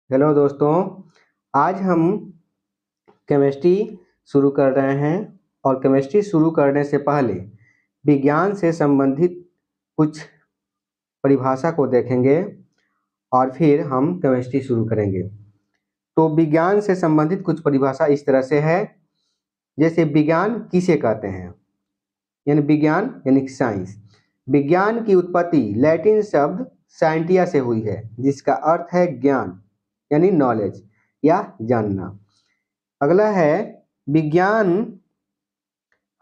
Hello दोस्तों। आज हम केमिस्ट्री शुरू कर रहे हैं और केमिस्ट्री शुरू करने से पहले विज्ञान से संबंधित कुछ परिभाषा को देखेंगे और फिर हम केमिस्ट्री शुरू करेंगे। तो विज्ञान से संबंधित कुछ परिभाषा इस तरह से है, जैसे विज्ञान किसे कहते हैं, यानी विज्ञान यानी साइंस। विज्ञान की उत्पत्ति लैटिन शब्द साइंटिया से हुई है, जिसका अर्थ है ज्ञान यानी नॉलेज या जानना। अगला है विज्ञान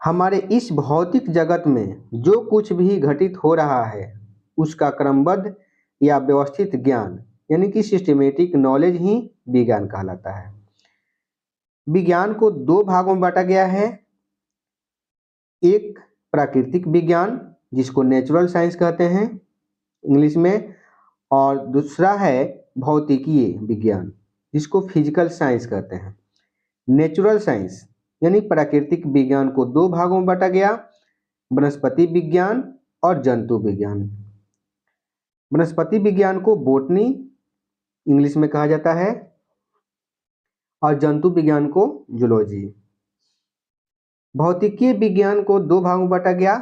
हमारे इस भौतिक जगत में जो कुछ भी घटित हो रहा है उसका क्रमबद्ध या व्यवस्थित ज्ञान यानी कि सिस्टमेटिक नॉलेज ही विज्ञान कहलाता है। विज्ञान को दो भागों में बांटा गया है, एक प्राकृतिक विज्ञान जिसको नेचुरल साइंस कहते हैं इंग्लिश में, और दूसरा है भौतिकीय विज्ञान जिसको फिजिकल साइंस कहते हैं। नेचुरल साइंस यानी प्राकृतिक विज्ञान को दो भागों में बांटा गया, वनस्पति विज्ञान और जंतु विज्ञान। वनस्पति विज्ञान को बोटनी इंग्लिश में कहा जाता है और जंतु विज्ञान को जूलॉजी। भौतिकीय विज्ञान को दो भागों में बांटा गया,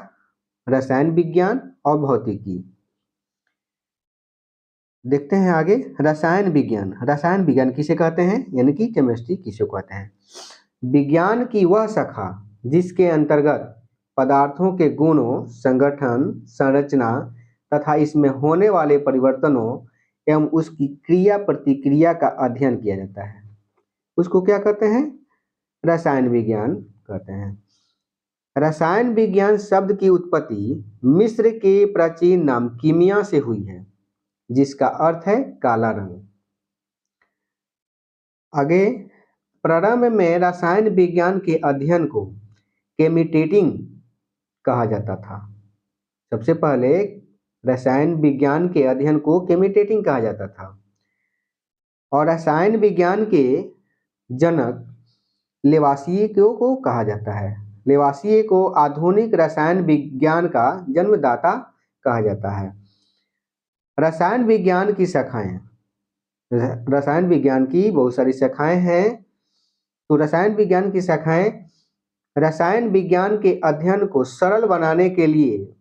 रसायन विज्ञान और भौतिकी। देखते हैं आगे रसायन विज्ञान। रसायन विज्ञान किसे कहते हैं यानी कि केमिस्ट्री किसे कहते हैं। विज्ञान की वह शाखा जिसके अंतर्गत पदार्थों के गुणों, संगठन, संरचना तथा इसमें होने वाले परिवर्तनों एवं उसकी क्रिया प्रतिक्रिया का अध्ययन किया जाता है, उसको क्या कहते हैं, रसायन विज्ञान कहते हैं। रसायन विज्ञान शब्द की उत्पत्ति मिस्र के प्राचीन नाम कीमिया से हुई है, जिसका अर्थ है काला रंग। आगे प्रारंभ में रसायन विज्ञान के अध्ययन को केमिटेटिंग कहा जाता था। सबसे पहले रसायन विज्ञान के अध्ययन को केमिटेटिंग कहा जाता था और रसायन विज्ञान के जनक लेवासिए को कहा जाता है। लेवासिए को आधुनिक रसायन विज्ञान का जन्मदाता कहा जाता है। रसायन विज्ञान की शाखाएं, रसायन विज्ञान की बहुत सारी शाखाएं हैं। तो रसायन विज्ञान की शाखाएं रसायन विज्ञान के अध्ययन को सरल बनाने के लिए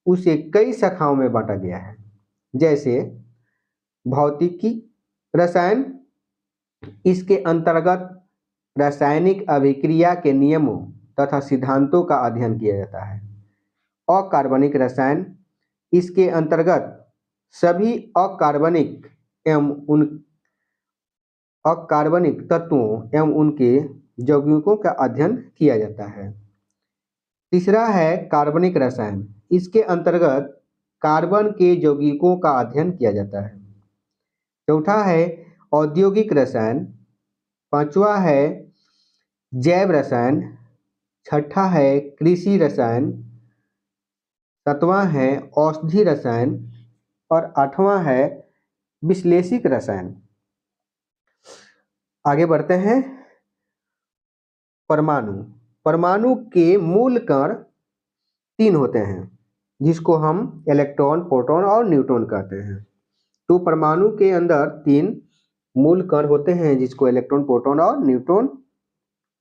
उसे कई शाखाओं में बांटा गया है, जैसे भौतिकी रसायन, इसके अंतर्गत रासायनिक अभिक्रिया के नियमों तथा सिद्धांतों का अध्ययन किया जाता है। अकार्बनिक रसायन, इसके अंतर्गत सभी अकार्बनिक एवं उन अकार्बनिक तत्वों एवं उनके यौगिकों का अध्ययन किया जाता है। तीसरा है कार्बनिक रसायन, इसके अंतर्गत कार्बन के यौगिकों का अध्ययन किया जाता है। चौथा है औद्योगिक रसायन, पांचवा है जैव रसायन, छठा है कृषि रसायन, सातवां है औषधि रसायन और आठवां है विश्लेषिक रसायन। आगे बढ़ते हैं परमाणु। परमाणु के मूल कण तीन होते हैं, जिसको हम इलेक्ट्रॉन, प्रोटॉन और न्यूट्रॉन कहते हैं। तो परमाणु के अंदर तीन मूल कण होते हैं, जिसको इलेक्ट्रॉन, प्रोटॉन और न्यूट्रॉन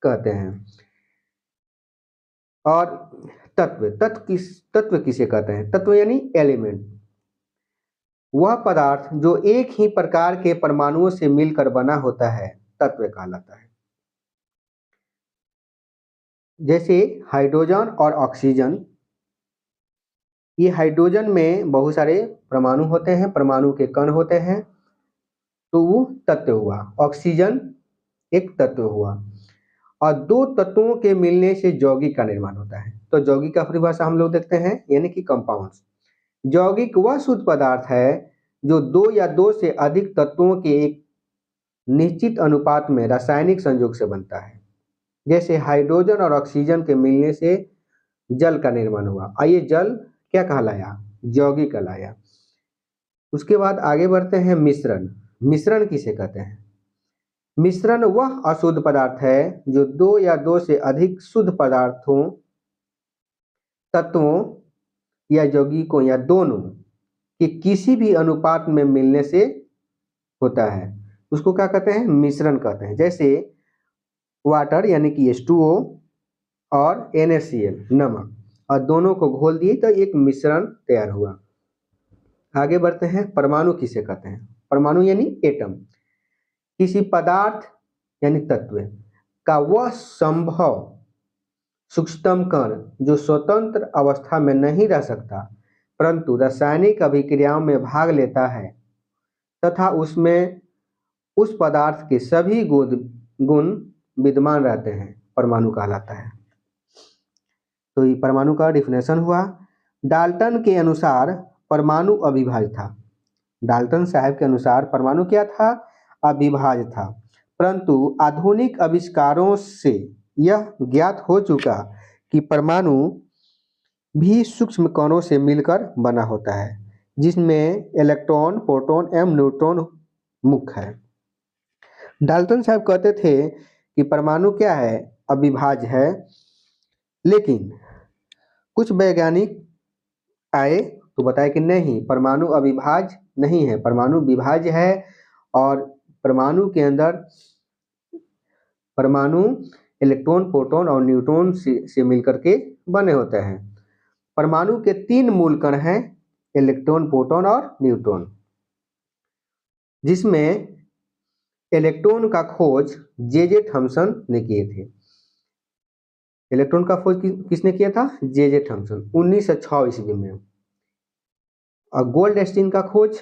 कहते हैं। और तत्व किसे कहते हैं, तत्व यानी एलिमेंट, वह पदार्थ जो एक ही प्रकार के परमाणुओं से मिलकर बना होता है तत्व कहलाता है। जैसे हाइड्रोजन और ऑक्सीजन, ये हाइड्रोजन में बहुत सारे परमाणु होते हैं, परमाणु के कण होते हैं, तो वो तत्व हुआ। ऑक्सीजन एक तत्व हुआ और दो तत्वों के मिलने से यौगिक का निर्माण होता है। तो यौगिक का परिभाषा हम लोग देखते हैं, यानी कि कंपाउंड्स। यौगिक वह शुद्ध पदार्थ है जो दो या दो से अधिक तत्वों के एक निश्चित अनुपात में रासायनिक संयोग से बनता है। जैसे हाइड्रोजन और ऑक्सीजन के मिलने से जल का निर्माण हुआ, आइए जल क्या कहलाया, यौगिक कहलाया। उसके बाद आगे बढ़ते हैं मिश्रण। मिश्रण किसे कहते हैं, मिश्रण वह अशुद्ध पदार्थ है जो दो या दो से अधिक शुद्ध पदार्थों, तत्वों या यौगिकों या दोनों के किसी भी अनुपात में मिलने से होता है। उसको क्या कहते हैं, मिश्रण कहते हैं। जैसे वाटर यानी कि H2O और NaCl नमक, और दोनों को घोल दिए तो एक मिश्रण तैयार हुआ। आगे बढ़ते हैं, परमाणु किसे कहते हैं। परमाणु यानी एटम, किसी पदार्थ यानी तत्व का वह संभव सूक्ष्मतम कण जो स्वतंत्र अवस्था में नहीं रह सकता परंतु रासायनिक अभिक्रियाओं में भाग लेता है तथा उसमें उस पदार्थ के सभी गुण विद्यमान रहते हैं, परमाणु कहलाता है। तो ये परमाणु का डिफिनेशन हुआ। डाल्टन के अनुसार परमाणु अविभाज्य था। डाल्टन साहब के अनुसार परमाणु क्या था, अविभाज्य था, परंतु आधुनिक आविष्कारों से यह ज्ञात हो चुका कि परमाणु भी सूक्ष्म कणों से मिलकर बना होता है, जिसमें इलेक्ट्रॉन, प्रोटॉन एवं न्यूट्रॉन मुख्य है। डाल्टन साहब कहते थे कि परमाणु क्या है, अविभाज्य है, लेकिन कुछ वैज्ञानिक आए तो बताया कि नहीं, परमाणु अविभाज्य नहीं है, परमाणु विभाज्य है। और परमाणु के अंदर परमाणु इलेक्ट्रॉन, प्रोटॉन और न्यूट्रॉन से मिलकर के बने होते हैं। परमाणु के 3 मूल कण हैं, इलेक्ट्रॉन, प्रोटॉन और न्यूट्रॉन, जिसमें इलेक्ट्रॉन का खोज जे थॉमसन ने किए थे। इलेक्ट्रॉन का खोज किसने किया था, जे थॉमसन 1906 ईस्वी में। और गोल्डस्टीन का खोज,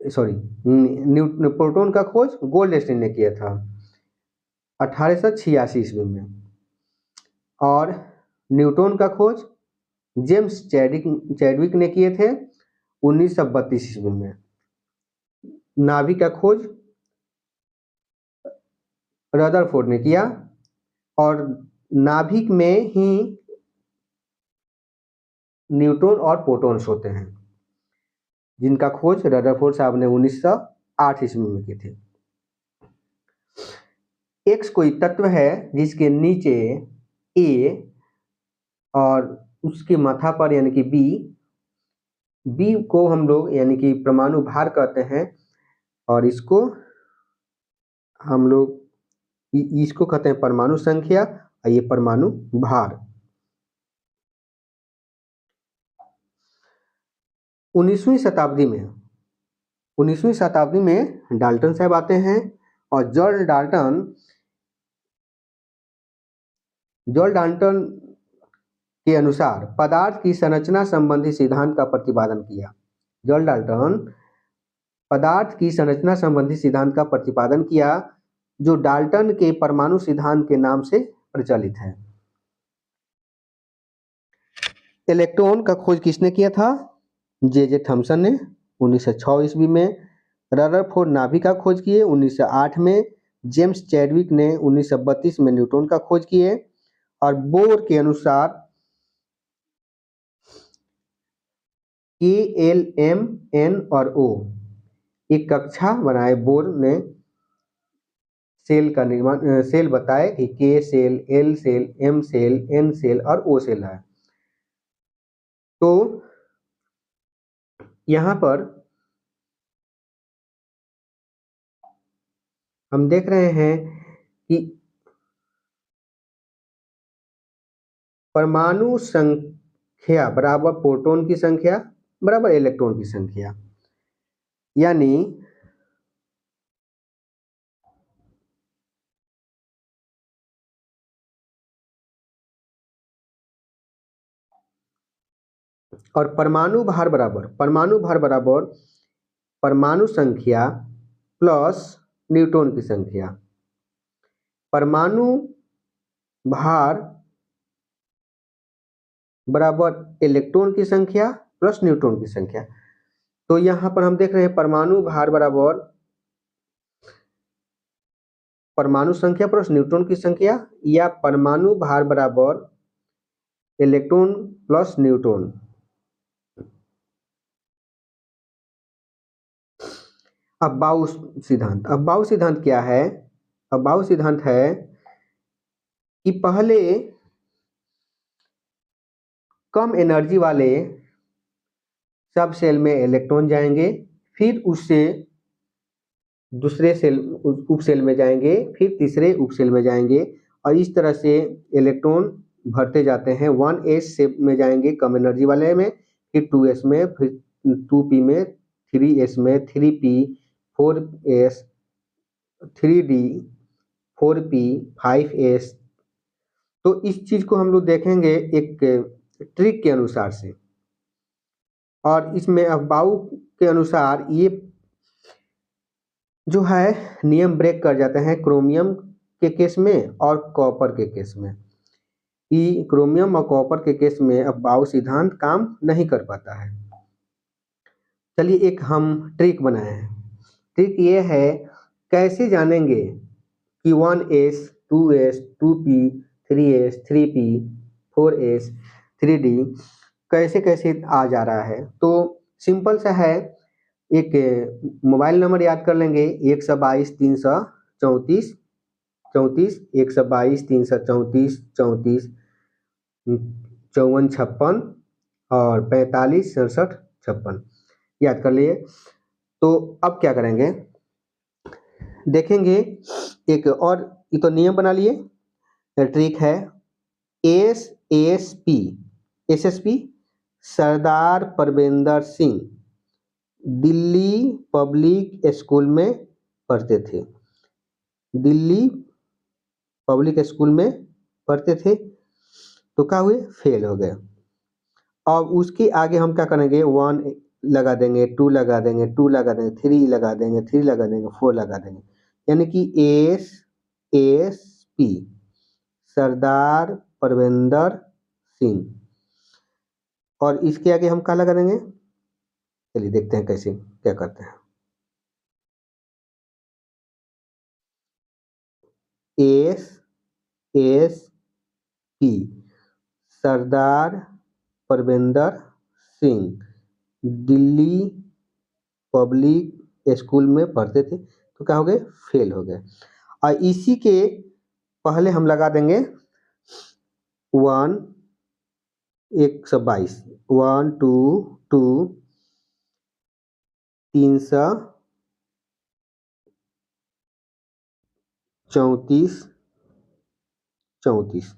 सॉरी, प्रोटॉन का खोज गोल्डस्टीन ने किया था 1886 ईस्वी में। और न्यूट्रॉन का खोज जेम्स चैडविक ने किए थे 1932 ईस्वी में। नाभिक का खोज रदरफोर्ड ने किया, और नाभिक में ही न्यूट्रॉन और प्रोटॉन्स होते हैं, जिनका खोज रदरफोर्ड साहब ने 1908 ईस्वी में किए थे। एक्स कोई तत्व है जिसके नीचे ए और उसके माथा पर यानी कि बी को हम लोग यानी कि परमाणु भार कहते हैं, और इसको हम लोग इसको कहते हैं परमाणु संख्या, और ये परमाणु भार। 19वीं शताब्दी में डाल्टन साहब आते हैं, और जॉर्ज डाल्टन के अनुसार पदार्थ की संरचना संबंधी सिद्धांत का प्रतिपादन किया। जॉर्ज डाल्टन पदार्थ की संरचना संबंधी सिद्धांत का प्रतिपादन किया, जो डाल्टन के परमाणु सिद्धांत के नाम से प्रचलित है। इलेक्ट्रॉन का खोज किसने किया था, जे थॉमसन ने 1906 ईस्वी में। रदरफोर्ड नाभिक का खोज किए 1908 में। जेम्स चैडविक ने 1932 में न्यूट्रॉन का खोज किए। और बोर के अनुसार K, L, M, N और O एक कक्षा बनाए। बोर ने सेल का निर्माण, सेल बताए कि K cell, L cell, M cell, N cell और O सेल है। तो यहाँ पर हम देख रहे हैं कि परमाणु संख्या बराबर प्रोटॉन की संख्या बराबर इलेक्ट्रॉन की संख्या, यानी और परमाणु भार बराबर परमाणु संख्या प्लस न्यूट्रॉन की संख्या। परमाणु भार बराबर इलेक्ट्रॉन की संख्या प्लस न्यूट्रॉन की संख्या। तो यहाँ पर हम देख रहे हैं परमाणु भार बराबर परमाणु संख्या प्लस न्यूट्रॉन की संख्या, या परमाणु भार बराबर इलेक्ट्रॉन प्लस न्यूट्रॉन। अबाउ सिद्धांत क्या है। अबाउ सिद्धांत है कि पहले कम एनर्जी वाले सब सेल में इलेक्ट्रॉन जाएंगे, फिर उससे दूसरे सेल उप सेल में जाएंगे, फिर तीसरे उप सेल में जाएंगे और इस तरह से इलेक्ट्रॉन भरते जाते हैं। 1s से में जाएंगे कम एनर्जी वाले में, फिर 2s में, फिर 2p में, 3s में, 3p, 4s, 3d, 4p, 5s। तो इस चीज को हम लोग देखेंगे एक ट्रिक के अनुसार से, और इसमें अफबाऊ के अनुसार ये जो है नियम ब्रेक कर जाते हैं क्रोमियम के केस में और कॉपर के केस में। कि क्रोमियम और कॉपर के केस में अफबाऊ सिद्धांत काम नहीं कर पाता है। चलिए एक हम ट्रिक बनाए हैं। ट्रिक ये है, कैसे जानेंगे कि 1s, 2s, 2p, 3s, 3p, 4s, 3d कैसे कैसे आ जा रहा है। तो सिंपल सा है, एक मोबाइल नंबर याद कर लेंगे, 122 334 34, 122 334 34, 54 56 और 45 67 56 याद कर लिए। तो अब क्या करेंगे, देखेंगे एक और, ये तो नियम बना लिए, ट्रिक है। एसएसपी सरदार परवेंदर सिंह दिल्ली पब्लिक स्कूल में पढ़ते थे। दिल्ली पब्लिक स्कूल में पढ़ते थे, तो क्या हुए, फेल हो गए। अब उसके आगे हम क्या करेंगे, 1 लगा देंगे, 2 लगा देंगे, 2 लगा देंगे, 3 लगा देंगे, 3 लगा देंगे, 4 लगा देंगे, यानी कि एसएसपी सरदार परवेंदर सिंह। और इसके आगे हम क्या लगा देंगे, चलिए देखते हैं कैसे क्या करते हैं। एसएसपी सरदार परवेंदर सिंह दिल्ली पब्लिक स्कूल में पढ़ते थे, तो क्या हो गए, फेल हो गए। और इसी के पहले हम लगा देंगे 1 122, 1 2 2 334 34।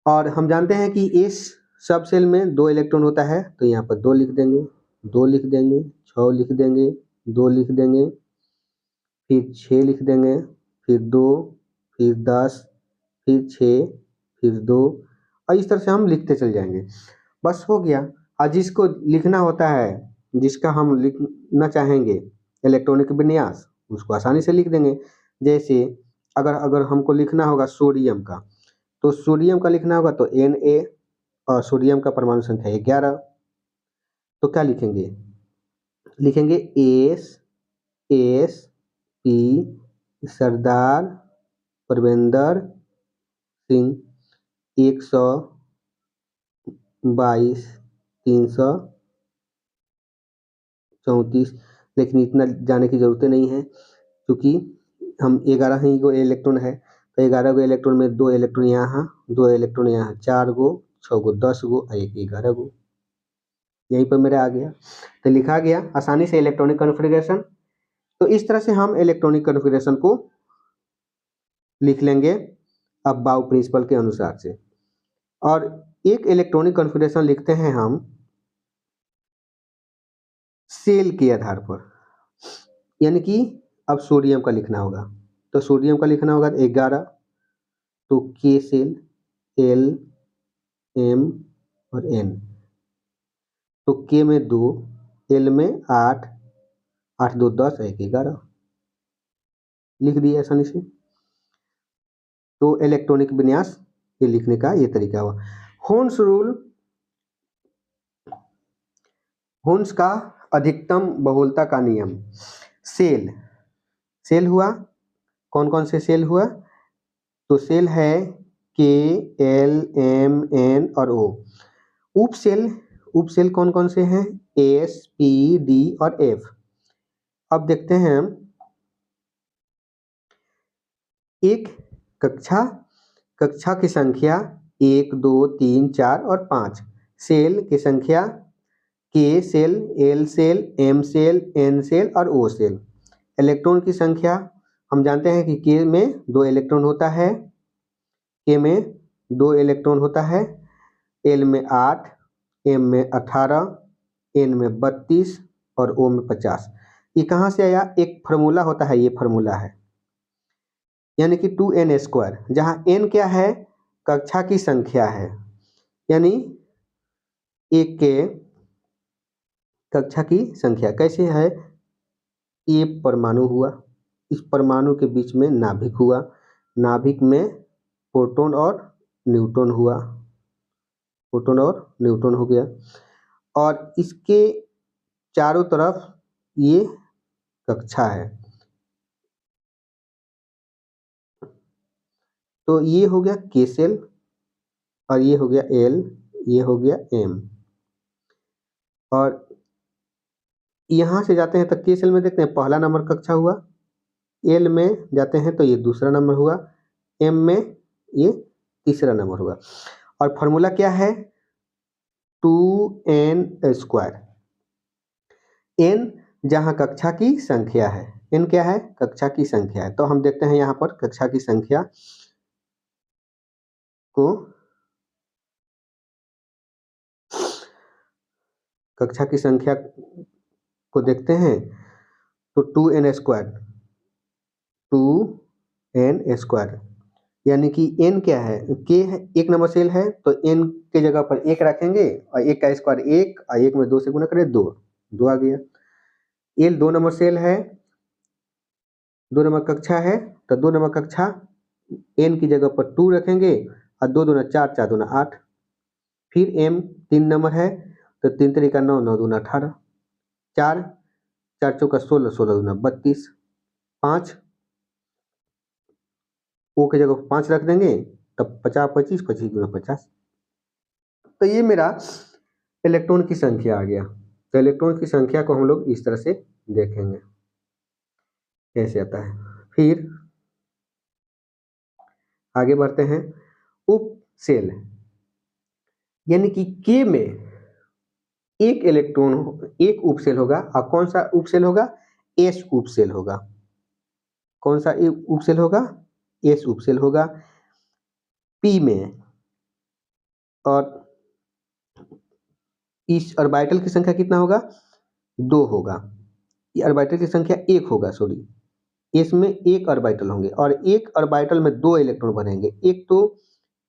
और हम जानते हैं कि इस सब सेल में 2 इलेक्ट्रॉन होता है, तो यहाँ पर 2 लिख देंगे, 2 लिख देंगे, 6 लिख देंगे, 2 लिख देंगे, फिर 6 लिख देंगे, फिर 2, फिर 10, फिर 6, फिर 2, और इस तरह से हम लिखते चल जाएंगे। बस हो गया। और जिसको लिखना होता है, जिसका हम लिखना चाहेंगे इलेक्ट्रॉनिक विन्यास, उसको आसानी से लिख देंगे। जैसे अगर अगर हमको लिखना होगा सोडियम का, तो सोडियम का लिखना होगा तो Na, और सोडियम का परमाणु संख्या 11, तो क्या लिखेंगे, लिखेंगे एसएसपी सरदार परवेंदर सिंह 122 334। लेकिन इतना जाने की जरूरत नहीं है, क्योंकि हम 11 ही गो इलेक्ट्रॉन है, तो 11 गो इलेक्ट्रॉन में 2 इलेक्ट्रॉन यहाँ, 2 इलेक्ट्रॉन यहाँ, 4 गो, 6 गो, 10 गो और 1 11 गो, यहीं पर मेरा आ गया। तो लिखा गया आसानी से इलेक्ट्रॉनिक कॉन्फ़िगरेशन। तो इस तरह से हम इलेक्ट्रॉनिक कॉन्फ़िगरेशन को लिख लेंगे अफबाऊ प्रिंसिपल के अनुसार से। और एक इलेक्ट्रॉनिक कॉन्फ़िगरेशन लिखते हैं हम सेल के आधार पर, यानी कि अब सोडियम का लिखना होगा, तो सोडियम का लिखना होगा 11, तो के सेल, एल, एम और एन, तो के में 2, एल में 8, 8 2 10, 1 11 लिख दिया आसानी से। तो इलेक्ट्रॉनिक विन्यास ये लिखने का ये तरीका हुआ। होन्स रूल, होन्स का अधिकतम बहुलता का नियम। सेल, सेल हुआ, कौन कौन से सेल हुआ, तो सेल है के, एल, एम, एन और ओ। उप सेल, उप सेल कौन कौन से हैं, एस, पी, डी और एफ। अब देखते हैं हम, एक कक्षा, कक्षा की संख्या 1 2 3 4 और 5, सेल की संख्या के cell, L cell, M cell, N cell और ओ सेल। इलेक्ट्रॉन की संख्या हम जानते हैं कि के में 2 इलेक्ट्रॉन होता है, के में 2 इलेक्ट्रॉन होता है, एल में 8, एम में 18, एन में 32 और ओ में 50। ये कहाँ से आया? एक फार्मूला होता है, ये फार्मूला है, यानी कि 2n², जहाँ n क्या है? कक्षा की संख्या है, यानी एक के कक्षा की संख्या कैसे है? ये परमाणु हुआ, इस परमाणु के बीच में नाभिक हुआ, नाभिक में प्रोटॉन और न्यूट्रॉन हुआ, प्रोटॉन और न्यूट्रॉन हो गया, और इसके चारों तरफ ये कक्षा है। तो ये हो गया के सेल, और ये हो गया एल, ये हो गया एम। और यहाँ से जाते हैं तो के सेल में देखते हैं पहला नंबर कक्षा हुआ, एल में जाते हैं तो ये दूसरा नंबर हुआ, एम में ये तीसरा नंबर हुआ। और फॉर्मूला क्या है? 2n²। n जहाँ कक्षा की संख्या है, n क्या है? कक्षा की संख्या है। तो हम देखते हैं यहाँ पर कक्षा की संख्या को, कक्षा की संख्या को देखते हैं तो 2n², 2n², यानी कि n क्या है? k है, एक नंबर सेल है, तो n के जगह पर 1 रखेंगे और 1 का स्क्वायर 1, और 1 में 2 से गुना करें 2, 2 आ गया। l 2 नंबर सेल है, 2 नंबर कक्षा है, तो 2 नंबर कक्षा n की जगह पर 2 रखेंगे और 2 दूना 4, 4 दूना 8। फिर m 3 नंबर है, तो 3 3 9, 9 दूना 18, 4 4 चौका 16, 16 दूना 32, 5 ओ की जगह 5 रख देंगे, तब 50 25, 25 दूना 50। तो ये मेरा इलेक्ट्रॉन की संख्या आ गया। तो इलेक्ट्रॉन की संख्या को हम लोग इस तरह से देखेंगे कैसे आता है। फिर आगे बढ़ते हैं, उप सेल, यानी कि के में एक इलेक्ट्रॉन, एक उप सेल होगा, और कौन सा उप सेल होगा? एस उप सेल होगा। कौन सा उप सेल होगा? एस उप सेल होगा पी में। और इस ऑर्बिटल की संख्या कितना होगा? 2 होगा। ये ऑर्बिटल की संख्या 1 होगा, सॉरी, इसमें एक ऑर्बिटल होंगे, और एक ऑर्बिटल में 2 इलेक्ट्रॉन भरेंगे, एक तो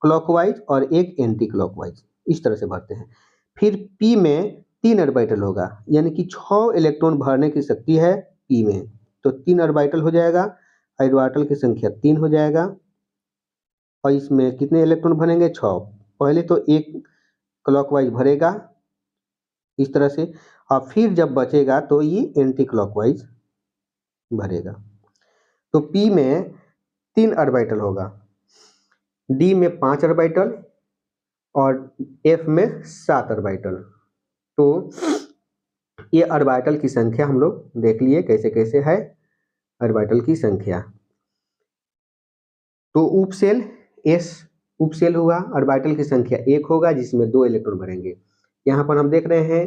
क्लॉकवाइज और एक एंटी क्लॉकवाइज, इस तरह से भरते हैं। फिर पी में 3 ऑर्बिटल होगा, यानी कि 6 इलेक्ट्रॉन भरने की शक्ति है पी में, तो 3 ऑर्बिटल हो जाएगा, ऑर्बिटल की संख्या 3 हो जाएगा। और इसमें कितने इलेक्ट्रॉन भरेंगे? 6। पहले तो एक क्लॉकवाइज भरेगा इस तरह से, और फिर जब बचेगा तो ये एंटी क्लॉकवाइज भरेगा। तो पी में 3 ऑर्बिटल होगा, डी में 5 ऑर्बिटल और एफ में 7 ऑर्बिटल। तो ये ऑर्बिटल की संख्या हम लोग देख लिए कैसे कैसे है ऑर्बिटल की संख्या। तो उपसेल एस उपसेल हुआ, ऑर्बिटल की संख्या 1 होगा जिसमें 2 इलेक्ट्रॉन भरेंगे। यहाँ पर हम देख रहे हैं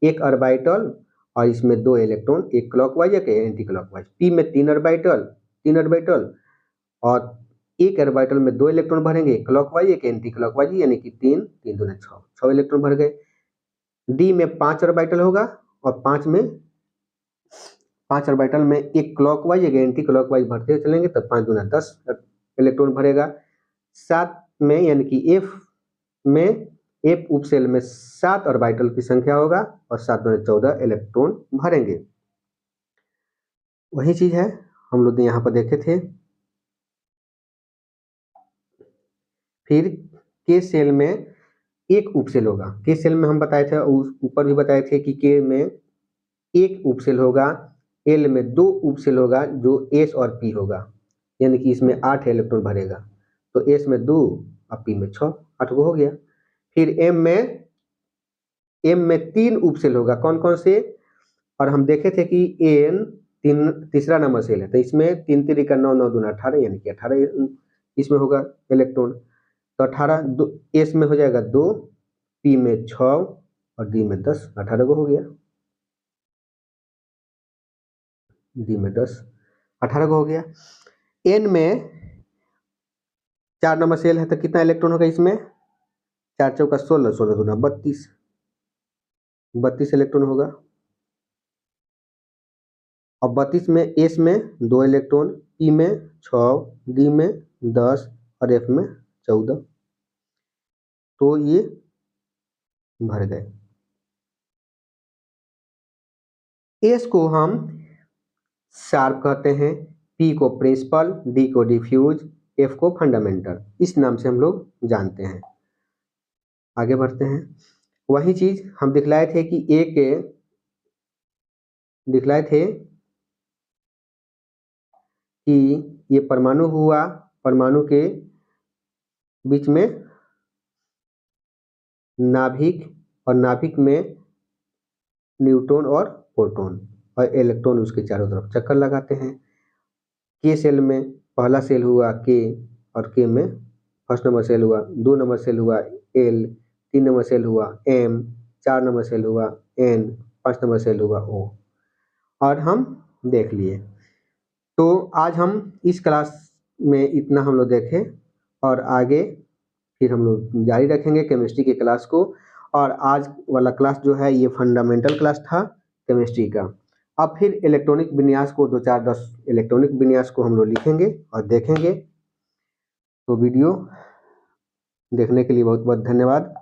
एक ऑर्बिटल और इसमें 2 इलेक्ट्रॉन, एक क्लॉकवाइज एक एंटी क्लॉकवाइज। पी में 3 ऑर्बिटल, 3 ऑर्बिटल, और एक ऑर्बिटल में 2 इलेक्ट्रॉन भरेंगे, एक क्लॉकवाइज एक एंटी क्लॉकवाइज, यानी कि 3 3 दूना 6, 6 इलेक्ट्रॉन भर गए। डी में 5 ऑर्बिटल होगा, और 5 ऑर्बिटल में एक क्लॉकवाइज एक एंटी क्लॉकवाइज भरते चलेंगे, तब 5 दूना 10 इलेक्ट्रॉन भरेगा। 7 में, यानी कि एफ में, एफ उपसेल में 7 ऑर्बिटल की संख्या होगा, और 7 दूना 14 इलेक्ट्रॉन भरेंगे। वही चीज है हम लोग यहाँ पर देखे थे। फिर के सेल में एक उपसेल होगा, के सेल में हम बताए थे, ऊपर भी बताए थे कि के में एक उपसेल होगा, एल में 2 उपसेल होगा जो एस और पी होगा, यानी कि इसमें 8 इलेक्ट्रॉन भरेगा, तो एस में 2 और पी में 6, 8 गो हो गया। फिर एम में 3 उपसेल होगा, कौन कौन से? और हम देखे थे कि एन तीसरा नंबर सेल है, तो इसमें 3 3 का 9, 9 दूना 18, यानी कि 18 इसमें होगा इलेक्ट्रॉन। तो 18 एस में हो जाएगा 2, पी में 6 और डी में 10, 18 गो हो गया। डी में 10, 18 हो गया। एन में 4 नंबर सेल है तो कितना इलेक्ट्रॉन होगा इसमें, 4 चौका 16, 16 दूना 32, 32 इलेक्ट्रॉन होगा। और 32 में एस में 2 इलेक्ट्रॉन, पी में 6, डी में 10 और एफ में 14, तो ये भर गए। एस को हम शार्प कहते हैं, पी को प्रिंसिपल, डी को डिफ्यूज, एफ को फंडामेंटल, इस नाम से हम लोग जानते हैं। आगे बढ़ते हैं। वही चीज हम दिखलाए थे कि दिखलाए थे कि ये परमाणु हुआ, परमाणु के बीच में नाभिक, और नाभिक में न्यूट्रॉन और प्रोटॉन और इलेक्ट्रॉन उसके चारों तरफ चक्कर लगाते हैं। के सेल में पहला सेल हुआ के, और के में फर्स्ट नंबर सेल हुआ, 2 नंबर सेल हुआ एल, 3 नंबर सेल हुआ एम, 4 नंबर सेल हुआ एन, 5 नंबर सेल हुआ ओ, और हम देख लिए। तो आज हम इस क्लास में इतना हम लोग देखें, और आगे फिर हम लोग जारी रखेंगे केमिस्ट्री के क्लास को। और आज वाला क्लास जो है ये फंडामेंटल क्लास था केमिस्ट्री का। अब फिर इलेक्ट्रॉनिक विन्यास को 2 4 10 इलेक्ट्रॉनिक विन्यास को हम लोग लिखेंगे और देखेंगे। तो वीडियो देखने के लिए बहुत बहुत धन्यवाद।